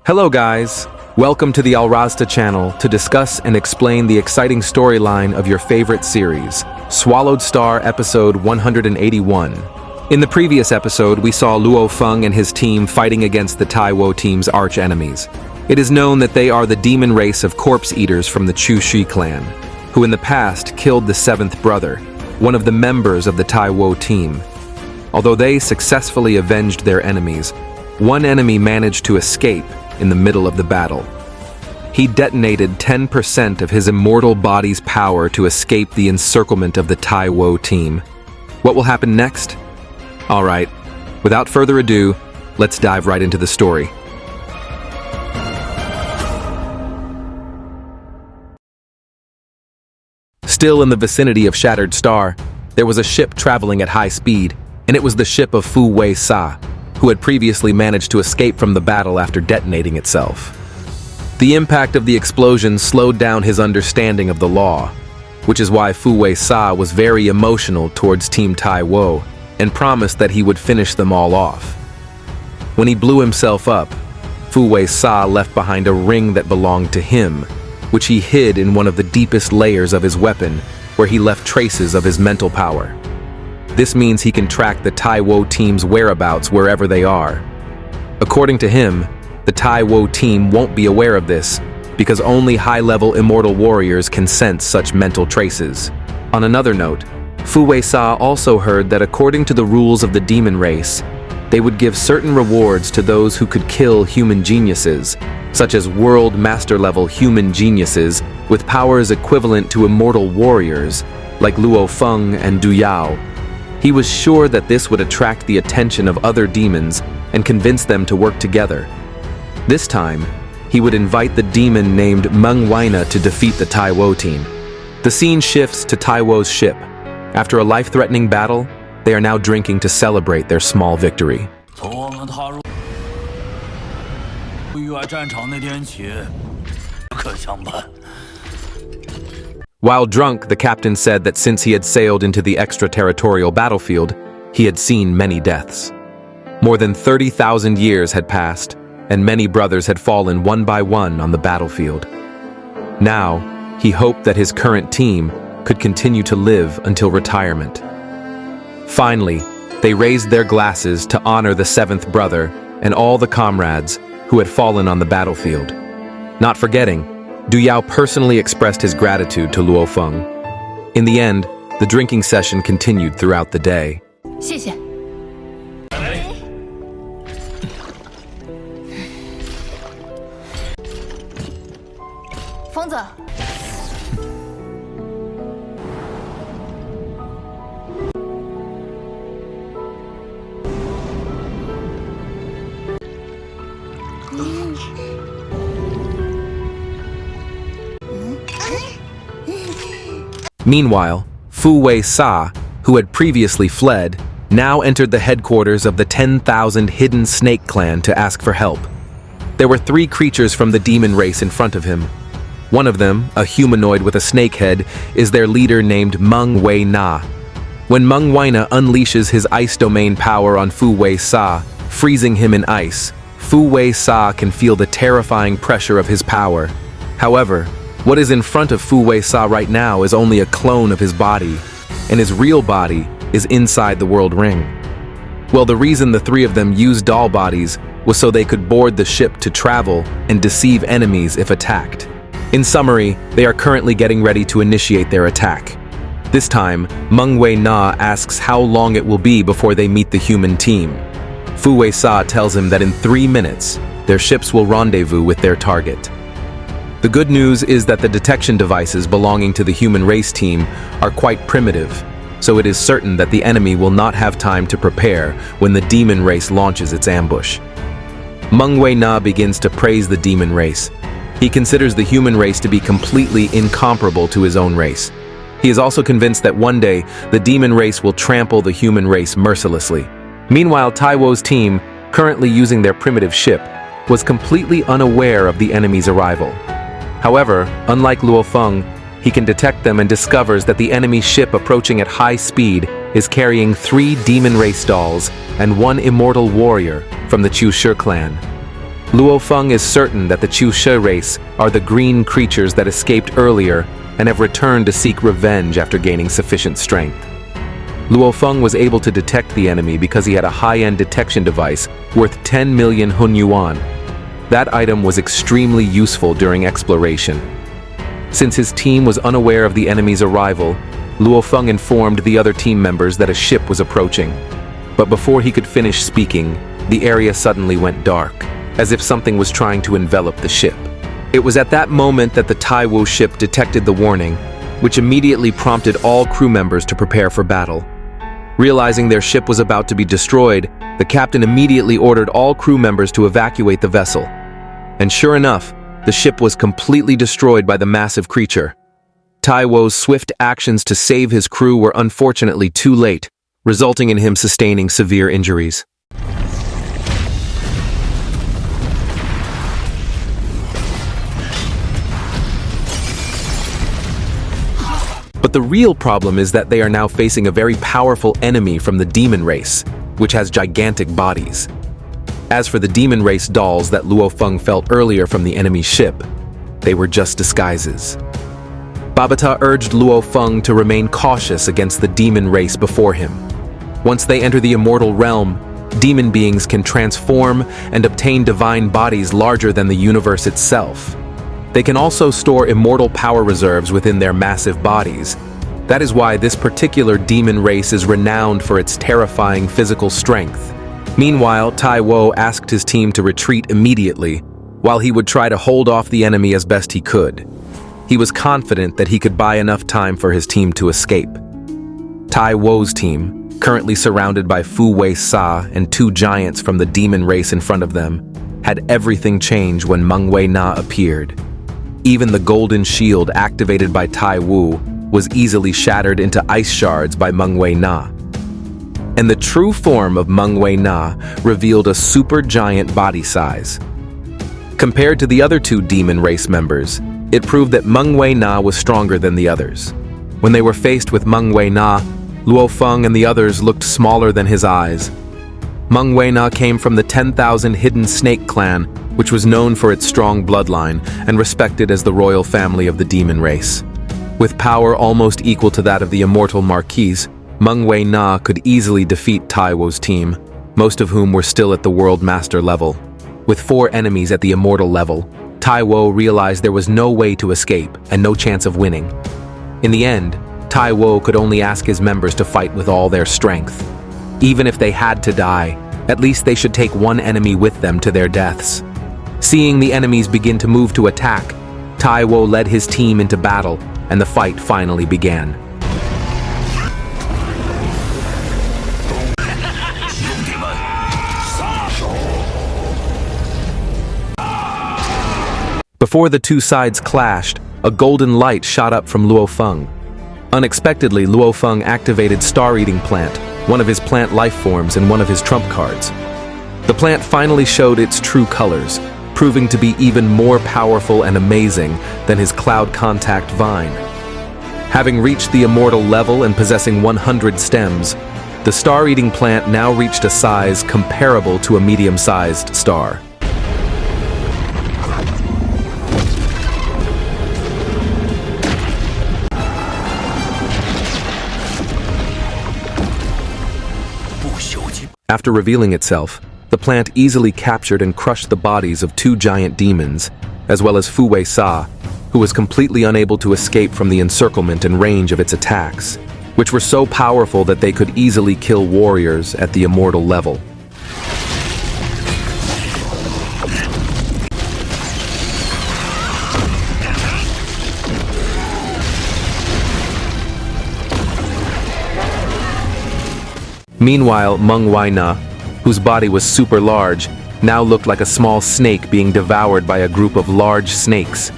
Hello guys, welcome to the Alrazta channel to discuss and explain the exciting storyline of your favorite series, SwallowedStar episode 181. In the previous episode, we saw Luofeng and his team fighting against the Taiwo team's arch-enemies. It is known that they are the demon race of corpse eaters from the Tunshi clan, who in the past killed the seventh brother, one of the members of the Taiwo team. Although they successfully avenged their enemies, one enemy managed to escape in the middle of the battle. He detonated 10% of his immortal body's power to escape the encirclement of the Taiwo team. What will happen next? Alright, without further ado, let's dive right into the story. Still in the vicinity of Shattered Star, there was a ship traveling at high speed, and it was the ship of Fu Wei Sa, who had previously managed to escape from the battle after detonating itself. The impact of the explosion slowed down his understanding of the law, which is why Fu Wei Sa was very emotional towards Team Taiwo and promised that he would finish them all off. When he blew himself up, Fu Wei Sa left behind a ring that belonged to him, which he hid in one of the deepest layers of his weapon, where he left traces of his mental power. This means he can track the Taiwo team's whereabouts wherever they are. According to him, the Taiwo team won't be aware of this because only high-level immortal warriors can sense such mental traces. On another note, Fu Wei Sa also heard that according to the rules of the demon race, they would give certain rewards to those who could kill human geniuses, such as world master-level human geniuses with powers equivalent to immortal warriors, like Luofeng and Du Yao. He was sure that this would attract the attention of other demons and convince them to work together. This time, he would invite the demon named Meng Weina to defeat the Taiwo team. The scene shifts to Taiwo's ship. After a life-threatening battle, they are now drinking to celebrate their small victory. While drunk, the captain said that since he had sailed into the extraterritorial battlefield, he had seen many deaths. More than 30,000 years had passed, and many brothers had fallen one by one on the battlefield. Now, he hoped that his current team could continue to live until retirement. Finally, they raised their glasses to honor the seventh brother and all the comrades who had fallen on the battlefield. Not forgetting, Du Yao personally expressed his gratitude to Luofeng. In the end, the drinking session continued throughout the day. 谢谢。疯子。Meanwhile, Fu Wei Sa, who had previously fled, now entered the headquarters of the 10,000 hidden snake clan to ask for help. There were 3 creatures from the demon race in front of him. One of them, a humanoid with a snake head, is their leader named Meng Wei Na. When Meng Weina unleashes his ice domain power on Fu Wei Sa, freezing him in ice, Fu Wei Sa can feel the terrifying pressure of his power. However, what is in front of Fu Wei Sa right now is only a clone of his body, and his real body is inside the world ring. Well, the reason the 3 of them used doll bodies was so they could board the ship to travel and deceive enemies if attacked. In summary, they are currently getting ready to initiate their attack. This time, Meng Wei Na asks how long it will be before they meet the human team. Fu Wei Sa tells him that in 3 minutes, their ships will rendezvous with their target. The good news is that the detection devices belonging to the human race team are quite primitive, so it is certain that the enemy will not have time to prepare when the demon race launches its ambush. Meng Wei Na begins to praise the demon race. He considers the human race to be completely incomparable to his own race. He is also convinced that one day the demon race will trample the human race mercilessly. Meanwhile, Taiwo's team, currently using their primitive ship, was completely unaware of the enemy's arrival. However, unlike Luofeng, he can detect them and discovers that the enemy ship approaching at high speed is carrying 3 demon race dolls and 1 immortal warrior from the Chu Shi clan. Luofeng is certain that the Chushe race are the green creatures that escaped earlier and have returned to seek revenge after gaining sufficient strength. Luofeng was able to detect the enemy because he had a high-end detection device worth 10 million Hun Yuan. That item was extremely useful during exploration. Since his team was unaware of the enemy's arrival, Luofeng informed the other team members that a ship was approaching. But before he could finish speaking, the area suddenly went dark, as if something was trying to envelop the ship. It was at that moment that the Taiwu ship detected the warning, which immediately prompted all crew members to prepare for battle. Realizing their ship was about to be destroyed, the captain immediately ordered all crew members to evacuate the vessel. And sure enough, the ship was completely destroyed by the massive creature. Taiwo's swift actions to save his crew were unfortunately too late, resulting in him sustaining severe injuries. But the real problem is that they are now facing a very powerful enemy from the demon race, which has gigantic bodies. As for the demon race dolls that Luofeng felt earlier from the enemy ship, they were just disguises. Babata urged Luofeng to remain cautious against the demon race before him. Once they enter the immortal realm, demon beings can transform and obtain divine bodies larger than the universe itself. They can also store immortal power reserves within their massive bodies. That is why this particular demon race is renowned for its terrifying physical strength. Meanwhile, Taiwo asked his team to retreat immediately, while he would try to hold off the enemy as best he could. He was confident that he could buy enough time for his team to escape. Taiwo's team, currently surrounded by Fu Wei Sa and two giants from the demon race in front of them, had everything change when Meng Wei Na appeared. Even the golden shield activated by Tai Wu was easily shattered into ice shards by Meng Wei Na. And the true form of Meng Wei Na revealed a super giant body size. Compared to the other two demon race members, it proved that Meng Wei Na was stronger than the others. When they were faced with Meng Wei Na, Luofeng and the others looked smaller than his eyes. Meng Wei Na came from the 10,000 Hidden Snake clan, which was known for its strong bloodline and respected as the royal family of the demon race. With power almost equal to that of the immortal Marquise, Meng Wei Na could easily defeat Taiwo's team, most of whom were still at the World Master level. With 4 enemies at the immortal level, Taiwo realized there was no way to escape and no chance of winning. In the end, Taiwo could only ask his members to fight with all their strength. Even if they had to die, at least they should take one enemy with them to their deaths. Seeing the enemies begin to move to attack, Taiwo led his team into battle, and the fight finally began. Before the two sides clashed, a golden light shot up from Luofeng. Unexpectedly, Luofeng activated Star-Eating Plant, one of his plant life forms and one of his trump cards. The plant finally showed its true colors, proving to be even more powerful and amazing than his Cloud Contact Vine. Having reached the immortal level and possessing 100 stems, the Star-Eating Plant now reached a size comparable to a medium-sized star. After revealing itself, the plant easily captured and crushed the bodies of 2 giant demons, as well as Fu Wei Sa, who was completely unable to escape from the encirclement and range of its attacks, which were so powerful that they could easily kill warriors at the immortal level. Meanwhile, Meng Wei Na, whose body was super large, now looked like a small snake being devoured by a group of large snakes.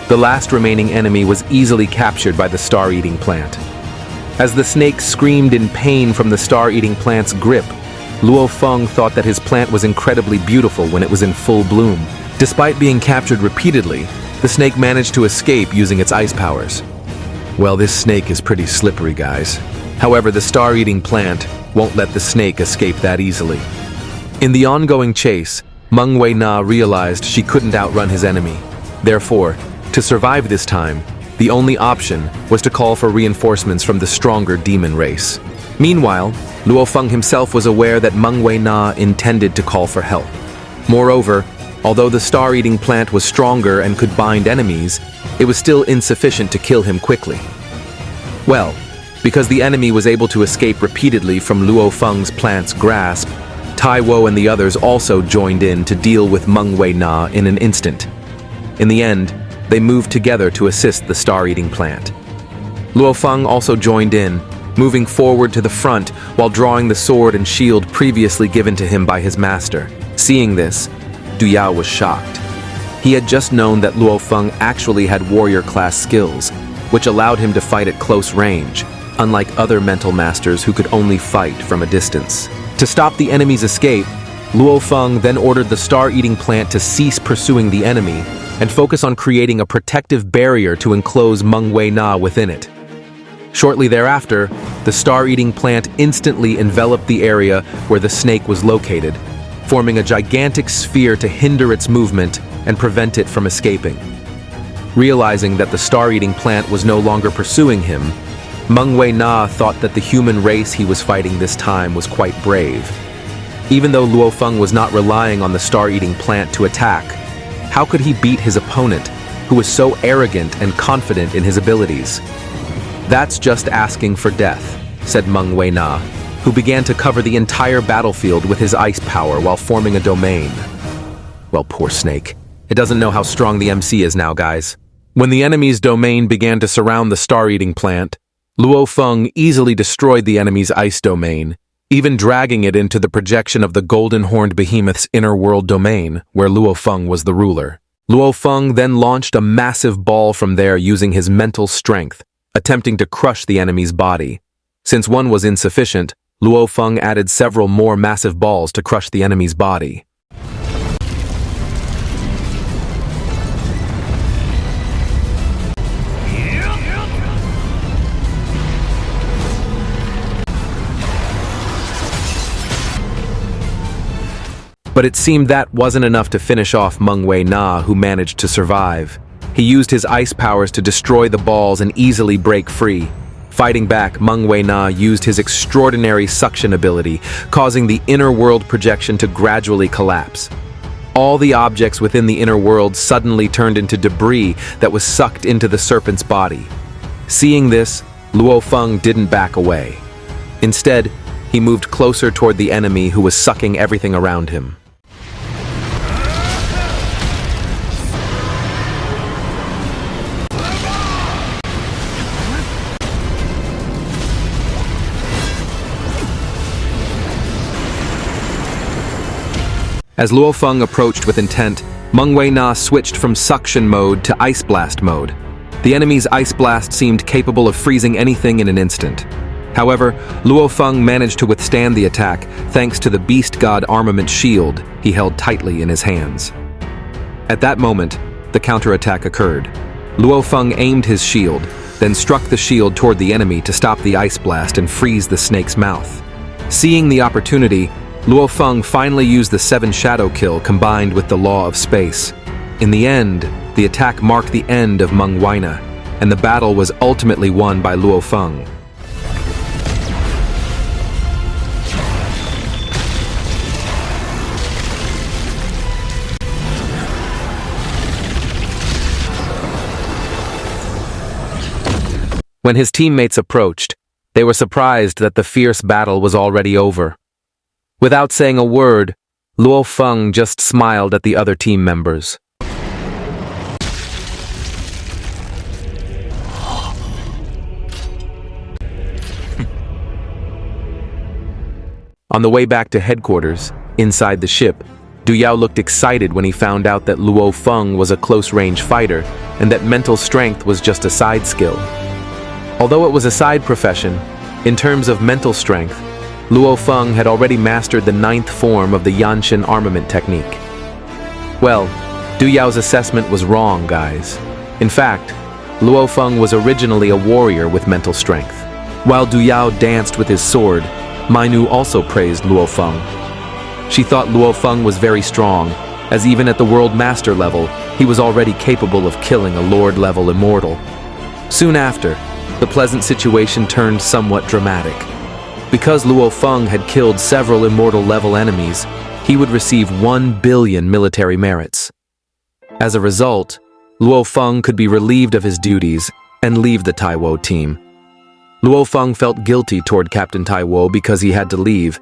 The last remaining enemy was easily captured by the Star-Eating Plant. As the snake screamed in pain from the Star-Eating Plant's grip, Luofeng thought that his plant was incredibly beautiful when it was in full bloom. Despite being captured repeatedly, the snake managed to escape using its ice powers. Well, this snake is pretty slippery, guys. However, the Star-Eating Plant won't let the snake escape that easily. In the ongoing chase, Meng Wei-na realized she couldn't outrun his enemy. Therefore, to survive this time, the only option was to call for reinforcements from the stronger demon race. Meanwhile, Luofeng himself was aware that Meng Wei-na intended to call for help. Moreover, although the star-eating plant was stronger and could bind enemies, it was still insufficient to kill him quickly. Well, because the enemy was able to escape repeatedly from Luofeng's plant's grasp, Taiwo and the others also joined in to deal with Meng Wei-na in an instant. In the end, they moved together to assist the star-eating plant. Luofeng also joined in, moving forward to the front while drawing the sword and shield previously given to him by his master. Seeing this, Du Yao was shocked. He had just known that Luofeng actually had warrior-class skills, which allowed him to fight at close range, unlike other mental masters who could only fight from a distance. To stop the enemy's escape, Luofeng then ordered the star-eating plant to cease pursuing the enemy and focus on creating a protective barrier to enclose Meng Wei-na within it. Shortly thereafter, the star-eating plant instantly enveloped the area where the snake was located, forming a gigantic sphere to hinder its movement and prevent it from escaping. Realizing that the star-eating plant was no longer pursuing him, Meng Wei-na thought that the human race he was fighting this time was quite brave. Even though Luofeng was not relying on the star-eating plant to attack, how could he beat his opponent, who was so arrogant and confident in his abilities? "That's just asking for death," said Meng Wei-na, who began to cover the entire battlefield with his ice power while forming a domain. Well, poor snake. It doesn't know how strong the MC is now, guys. When the enemy's domain began to surround the star-eating plant, Luofeng easily destroyed the enemy's ice domain, even dragging it into the projection of the golden-horned behemoth's inner world domain, where Luofeng was the ruler. Luofeng then launched a massive ball from there using his mental strength, attempting to crush the enemy's body. Since one was insufficient, Luofeng added several more massive balls to crush the enemy's body. But it seemed that wasn't enough to finish off Meng Wei-na, who managed to survive. He used his ice powers to destroy the balls and easily break free. Fighting back, Meng Wei-na used his extraordinary suction ability, causing the inner world projection to gradually collapse. All the objects within the inner world suddenly turned into debris that was sucked into the serpent's body. Seeing this, Luofeng didn't back away. Instead, he moved closer toward the enemy who was sucking everything around him. As Luofeng approached with intent, Meng Wei-na switched from suction mode to ice blast mode. The enemy's ice blast seemed capable of freezing anything in an instant. However, Luofeng managed to withstand the attack thanks to the Beast God armament shield he held tightly in his hands. At that moment, the counterattack occurred. Luofeng aimed his shield, then struck the shield toward the enemy to stop the ice blast and freeze the snake's mouth. Seeing the opportunity, Luofeng finally used the 7 shadow kill combined with the law of space. In the end, the attack marked the end of Meng Wei-na, and the battle was ultimately won by Luofeng. When his teammates approached, they were surprised that the fierce battle was already over. Without saying a word, Luofeng just smiled at the other team members. On the way back to headquarters, inside the ship, Du Yao looked excited when he found out that Luofeng was a close-range fighter and that mental strength was just a side skill. Although it was a side profession, in terms of mental strength, Luofeng had already mastered the 9th form of the Yanshin armament technique. Well, Du Yao's assessment was wrong, guys. In fact, Luofeng was originally a warrior with mental strength. While Du Yao danced with his sword, Mainu also praised Luofeng. She thought Luofeng was very strong, as even at the World Master level, he was already capable of killing a Lord-level immortal. Soon after, the pleasant situation turned somewhat dramatic. Because Luofeng had killed several immortal-level enemies, he would receive 1 billion military merits. As a result, Luofeng could be relieved of his duties and leave the Taiwo team. Luofeng felt guilty toward Captain Taiwo because he had to leave.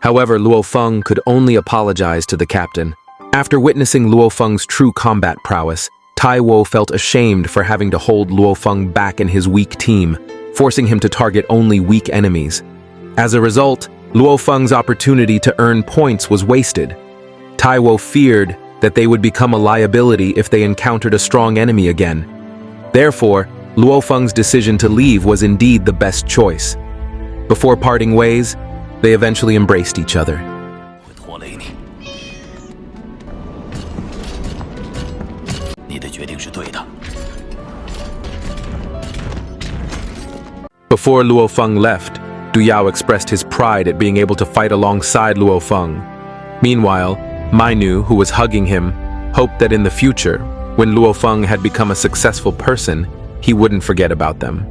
However, Luofeng could only apologize to the captain. After witnessing Luofeng's true combat prowess, Taiwo felt ashamed for having to hold Luofeng back in his weak team, forcing him to target only weak enemies. As a result, Luofeng's opportunity to earn points was wasted. Taiwo feared that they would become a liability if they encountered a strong enemy again. Therefore, Luofeng's decision to leave was indeed the best choice. Before parting ways, they eventually embraced each other. Before Luofeng left, Du Yao expressed his pride at being able to fight alongside Luofeng. Meanwhile, Mainu, who was hugging him, hoped that in the future, when Luofeng had become a successful person, he wouldn't forget about them.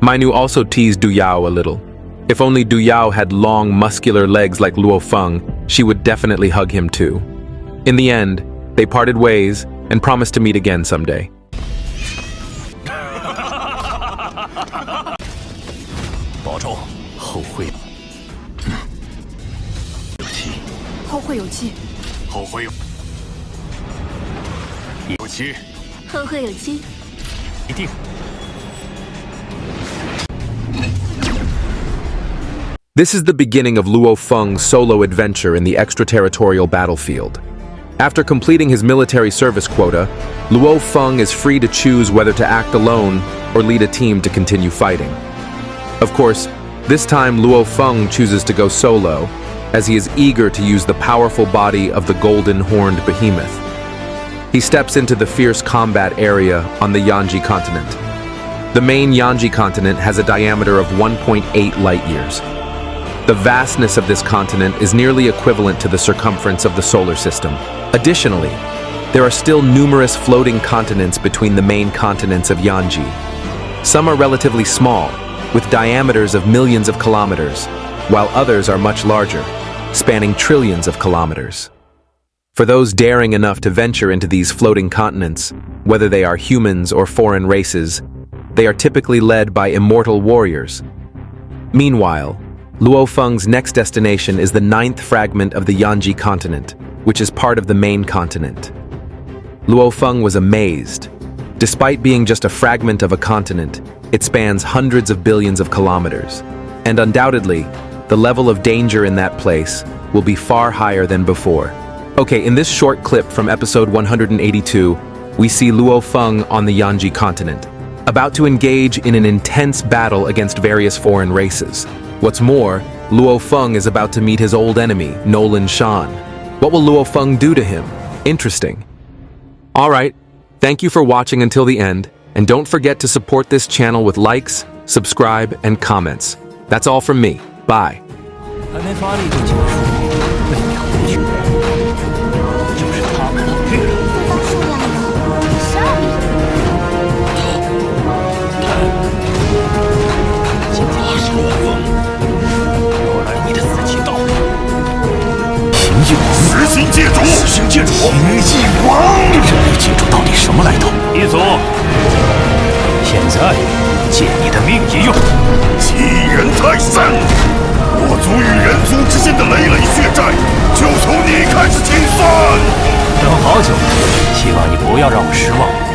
Mainu also teased Du Yao a little. If only Du Yao had long, muscular legs like Luofeng, she would definitely hug him too. In the end, they parted ways and promised to meet again someday. This is the beginning of Luofeng's solo adventure in the extraterritorial battlefield. After completing his military service quota, Luofeng is free to choose whether to act alone or lead a team to continue fighting. Of course, this time Luofeng chooses to go solo, as he is eager to use the powerful body of the golden-horned behemoth. He steps into the fierce combat area on the Yanji continent. The main Yanji continent has a diameter of 1.8 light-years. The vastness of this continent is nearly equivalent to the circumference of the solar system. Additionally, there are still numerous floating continents between the main continents of Yanji. Some are relatively small, with diameters of millions of kilometers, while others are much larger, spanning trillions of kilometers. For those daring enough to venture into these floating continents, whether they are humans or foreign races, they are typically led by immortal warriors. Meanwhile, Luofeng's next destination is the 9th fragment of the Yanji continent, which is part of the main continent. Luofeng was amazed. Despite being just a fragment of a continent, it spans hundreds of billions of kilometers. And undoubtedly, the level of danger in that place will be far higher than before. Okay, in this short clip from episode 182, we see Luofeng on the Yanji continent, about to engage in an intense battle against various foreign races. What's more, Luofeng is about to meet his old enemy, Nolan Shan. What will Luofeng do to him? Interesting. Alright, thank you for watching until the end, and don't forget to support this channel with likes, subscribe, and comments. That's all from me. Bye. 还没发力就结束，被秒回去，就是他们了。对方数量有12名。今天是罗峰，若来你的死期到了。平际王，死刑界主，死刑界主，平际王，人类界主到底什么来头？一族，现在借你的命一用。欺人太甚！ 我族与人族之间的累累血债，就从你开始清算。等好久了，希望你不要让我失望。